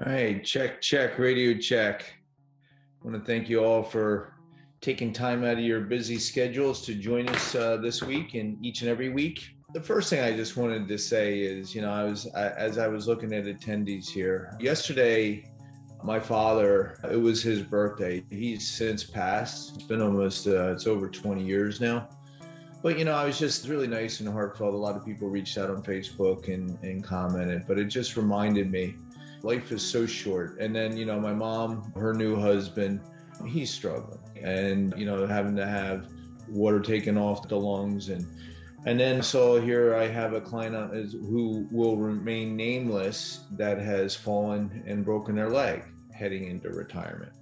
All right, check, radio check. I want to thank you all for taking time out of your busy schedules to join us this week and each and every week. The first thing I just wanted to say is, as I was looking at attendees here yesterday, my father, it was his birthday. He's since passed. It's been almost, it's over 20 years now. But, I was just really nice and heartfelt. A lot of people reached out on Facebook and commented, but it just reminded me life is so short. And then, my mom, her new husband, he's struggling and, having to have water taken off the lungs. And then so here I have a client who will remain nameless that has fallen and broken their leg heading into retirement.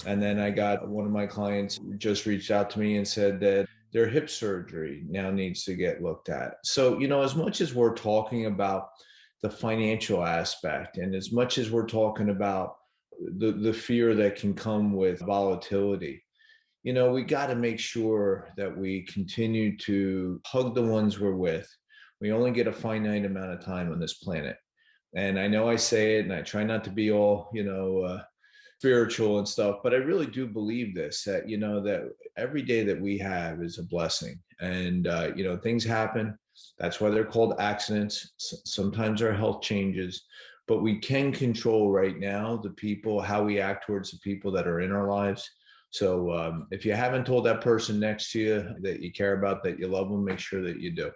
And then I got one of my clients just reached out to me and said that their hip surgery now needs to get looked at. So, as much as we're talking about the financial aspect, and as much as we're talking about the fear that can come with volatility, we got to make sure that we continue to hug the ones we're with. We only get a finite amount of time on this planet. And I know I say it and I try not to be all, spiritual and stuff, but I really do believe this, that, that every day that we have is a blessing. And, things happen. That's why they're called accidents. Sometimes our health changes, but we can control right now the people, how we act towards the people that are in our lives. So if you haven't told that person next to you that you care about, that you love them, make sure that you do.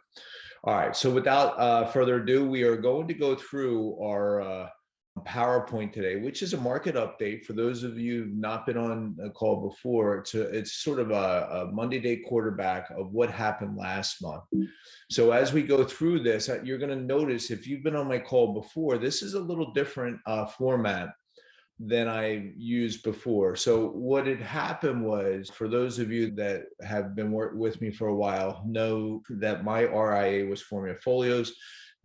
All right. So without further ado, we are going to go through our PowerPoint today, which is a market update. For those of you who've not been on a call before, it's sort of a Monday day quarterback of what happened last month. So as we go through this, you're going to notice, if you've been on my call before, this is a little different format than I used before. So what had happened was, for those of you that have been with me for a while, know that my RIA was Formulafolios.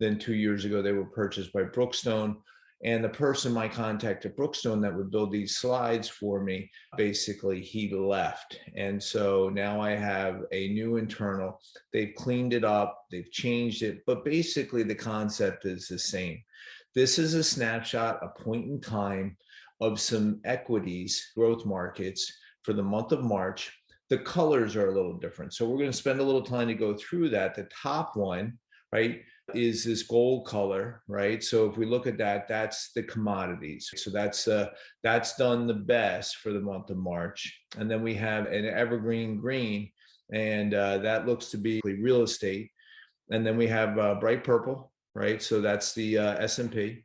Then 2 years ago, they were purchased by Brookstone. And the person, my contact at Brookstone, that would build these slides for me, basically he left. And so now I have a new internal. They've cleaned it up, they've changed it, but basically the concept is the same. This is a snapshot, a point in time of some equities, growth markets for the month of March. The colors are a little different. So we're going to spend a little time to go through that. The top one, right, is this gold color, right? So if we look at that, that's the commodities. So that's done the best for the month of March. And then we have an evergreen green, and that looks to be real estate. And then we have bright purple, right? So that's the S&P.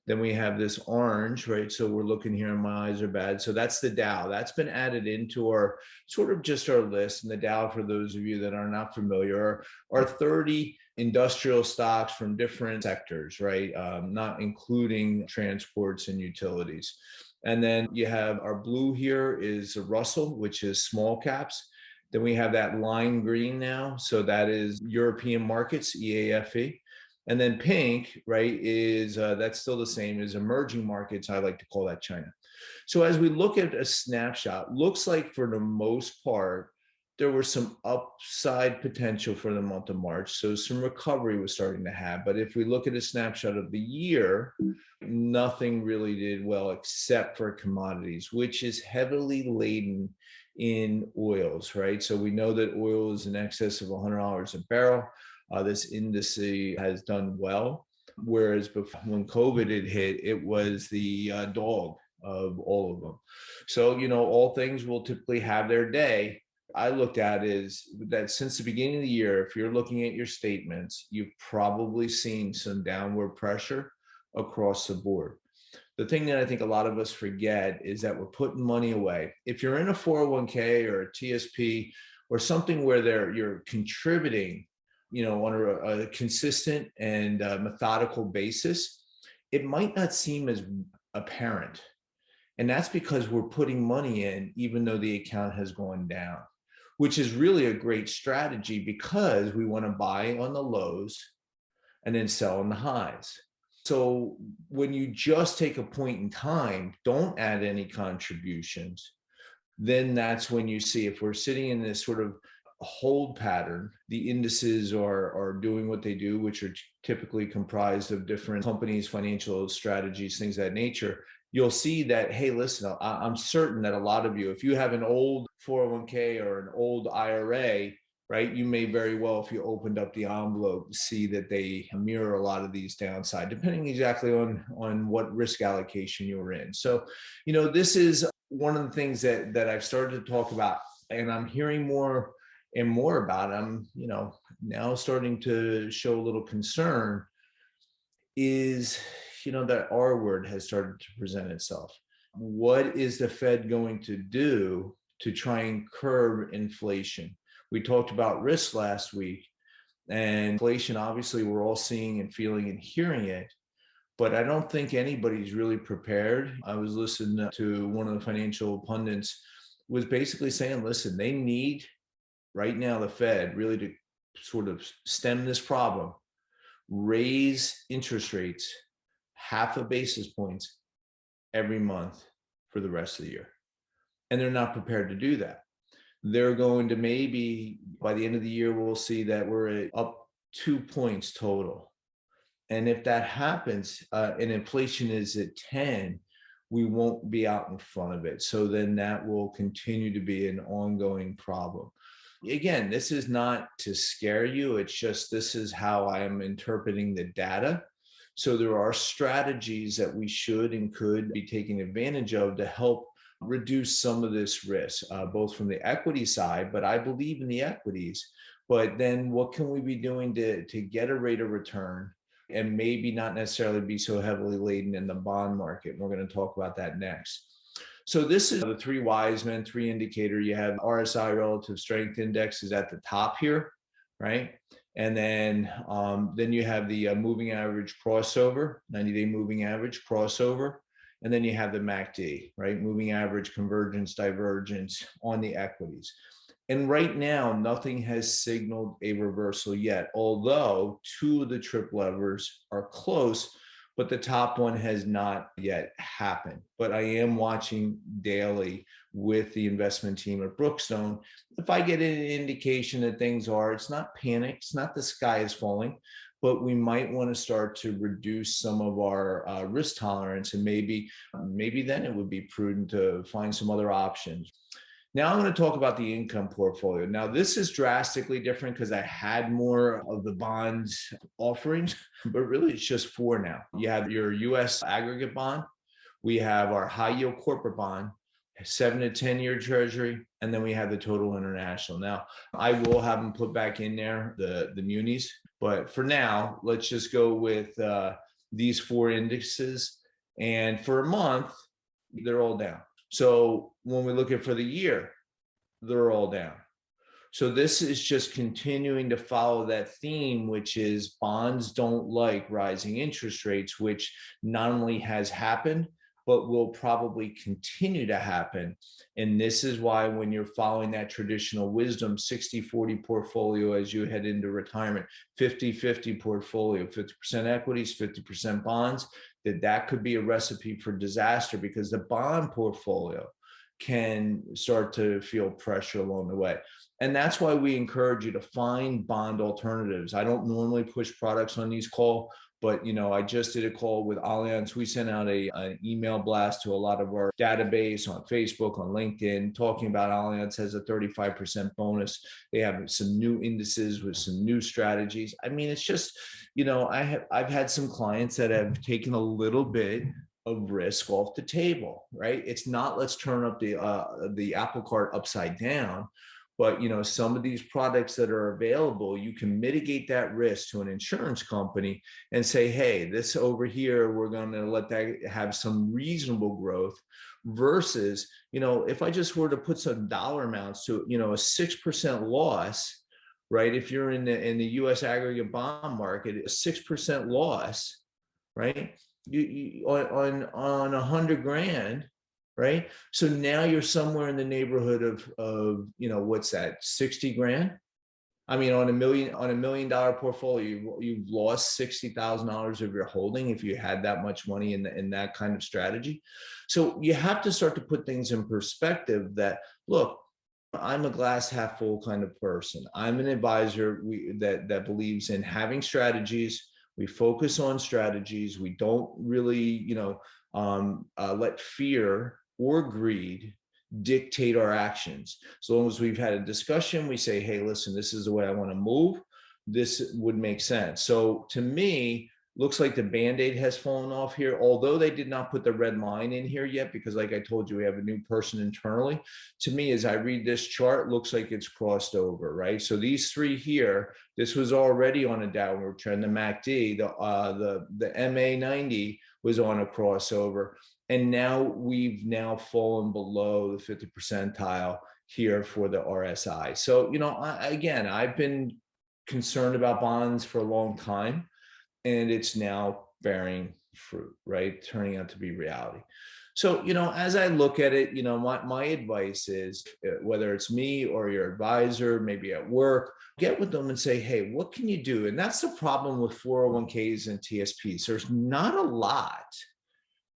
Then we have this orange, right? So we're looking here, and my eyes are bad. So that's the Dow. That's been added into our sort of just our list. And the Dow, for those of you that are not familiar, are 30 industrial stocks from different sectors, right? Not including transports and utilities. And then you have our blue here is a Russell, which is small caps. Then we have that lime green now. So that is European markets, EAFE. And then pink, right, is that's still the same as emerging markets. I like to call that China. So as we look at a snapshot, looks like for the most part, there was some upside potential for the month of March. So some recovery was starting to have. But if we look at a snapshot of the year, nothing really did well except for commodities, which is heavily laden in oils, right? So we know that oil is in excess of $100 a barrel. This indice has done well, whereas before, when COVID had hit, it was the dog of all of them. So, all things will typically have their day. I looked at is that since the beginning of the year, if you're looking at your statements, you've probably seen some downward pressure across the board. The thing that I think a lot of us forget is that we're putting money away. If you're in a 401k or a TSP or something where you're contributing, on a consistent and methodical basis, it might not seem as apparent. And that's because we're putting money in, even though the account has gone down, which is really a great strategy because we want to buy on the lows and then sell on the highs. So when you just take a point in time, don't add any contributions, then that's when you see, if we're sitting in this sort of hold pattern, the indices are doing what they do, which are typically comprised of different companies, financial strategies, things of that nature, you'll see that, hey, listen, I'm certain that a lot of you, if you have an old 401k or an old IRA, right, you may very well, if you opened up the envelope, see that they mirror a lot of these downside, depending exactly on what risk allocation you're in. So, this is one of the things that I've started to talk about, and I'm hearing more and more about. I'm, now starting to show a little concern is, that R word has started to present itself. What is the Fed going to do to try and curb inflation? We talked about risk last week, and inflation, obviously, we're all seeing and feeling and hearing it, but I don't think anybody's really prepared. I was listening to one of the financial pundits was basically saying, listen, they need right now, the Fed, really to sort of stem this problem, raise interest rates half a basis points every month for the rest of the year. And they're not prepared to do that. They're going to, maybe by the end of the year, we'll see that we're up 2 points total. And if that happens, and inflation is at 10, we won't be out in front of it. So then that will continue to be an ongoing problem. Again, this is not to scare you. It's just, this is how I am interpreting the data. So there are strategies that we should and could be taking advantage of to help reduce some of this risk, both from the equity side, but I believe in the equities. But then what can we be doing to get a rate of return and maybe not necessarily be so heavily laden in the bond market? And we're going to talk about that next. So this is the three wise men, three indicator. You have RSI, relative strength index, is at the top here, right? And then you have the moving average crossover, 90-day moving average crossover. And then you have the MACD, right? Moving average convergence, divergence on the equities. And right now, nothing has signaled a reversal yet, although two of the trip levers are close, but the top one has not yet happened. But I am watching daily with the investment team at Brookstone. If I get an indication that things are, it's not panic, it's not the sky is falling, but we might want to start to reduce some of our risk tolerance, and maybe then it would be prudent to find some other options. Now I'm going to talk about the income portfolio. Now this is drastically different because I had more of the bonds offerings, but really it's just four now. You have your US aggregate bond, we have our high yield corporate bond, 7 to 10 year treasury, and then we have the total international. Now I will have them put back in there, the munis, but for now, let's just go with these four indexes. And for a month, they're all down. So when we look at for the year, they're all down. So this is just continuing to follow that theme, which is bonds don't like rising interest rates, which not only has happened, but will probably continue to happen. And this is why when you're following that traditional wisdom, 60-40 portfolio as you head into retirement, 50-50 portfolio, 50% equities, 50% bonds, that could be a recipe for disaster, because the bond portfolio can start to feel pressure along the way. And that's why we encourage you to find bond alternatives. I don't normally push products on these calls, but I just did a call with Allianz. We sent out an email blast to a lot of our database on Facebook, on LinkedIn, talking about Allianz has a 35% bonus. They have some new indices with some new strategies. I mean, it's just, I've had some clients that have taken a little bit of risk off the table, right? It's not let's turn up the apple cart upside down. But some of these products that are available, you can mitigate that risk to an insurance company and say, hey, this over here, we're going to let that have some reasonable growth, versus, if I just were to put some dollar amounts to, a 6% loss, right? If you're in the US aggregate bond market, a 6% loss, right? You on 100 grand. Right. So now you're somewhere in the neighborhood of what's that, 60 grand? I mean, on a $1 million portfolio, you've lost $60,000 of your holding if you had that much money in that kind of strategy. So you have to start to put things in perspective that, look, I'm a glass half full kind of person. I'm an advisor that believes in having strategies. We focus on strategies. We don't really, let fear or greed dictate our actions. As long as we've had a discussion, we say, hey, listen, this is the way I want to move. This would make sense. So to me, looks like the Band-Aid has fallen off here, although they did not put the red line in here yet, because like I told you, we have a new person internally. To me, as I read this chart, looks like it's crossed over, right? So these three here, this was already on a downward trend. The MACD, the MA90 was on a crossover. And now we've fallen below the 50 percentile here for the RSI. So, again, I've been concerned about bonds for a long time, and it's now bearing fruit, right? Turning out to be reality. So, as I look at it, my advice is, whether it's me or your advisor, maybe at work, get with them and say, hey, what can you do? And that's the problem with 401ks and TSPs. There's not a lot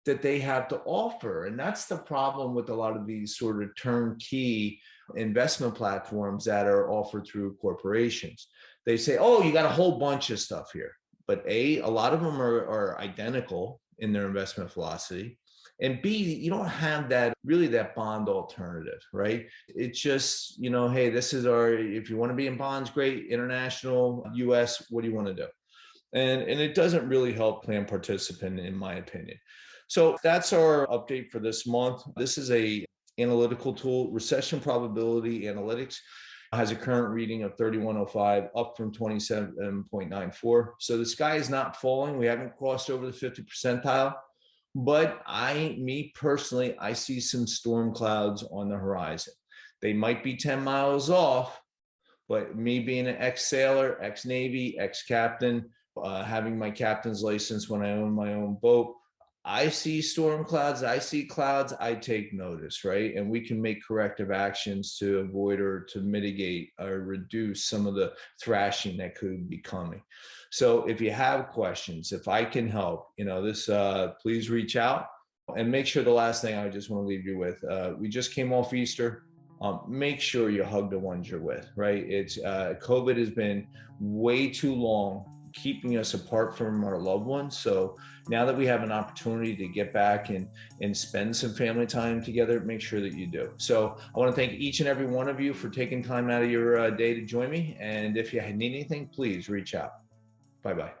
that they have to offer. And that's the problem with a lot of these sort of turnkey investment platforms that are offered through corporations. They say, oh, you got a whole bunch of stuff here. But A, a lot of them are identical in their investment philosophy. And B, you don't have that bond alternative, right? It's just, hey, this is if you want to be in bonds, great, international, US, what do you want to do? And it doesn't really help plan participant, in my opinion. So that's our update for this month. This is a analytical tool, recession probability analytics. Has a current reading of 3105, up from 27.94. So the sky is not falling. We haven't crossed over the 50 percentile, but me personally, I see some storm clouds on the horizon. They might be 10 miles off, but me being an ex-sailor, ex-Navy, ex-captain, having my captain's license when I own my own boat, I see storm clouds, I see clouds, I take notice, right? And we can make corrective actions to avoid or to mitigate or reduce some of the thrashing that could be coming. So if you have questions, if I can help, please reach out. And make sure, the last thing I just want to leave you with, we just came off Easter. Make sure you hug the ones you're with, right? It's COVID has been way too long keeping us apart from our loved ones. So now that we have an opportunity to get back and spend some family time together, make sure that you do. So I want to thank each and every one of you for taking time out of your day to join me. And if you need anything, please reach out. Bye-bye.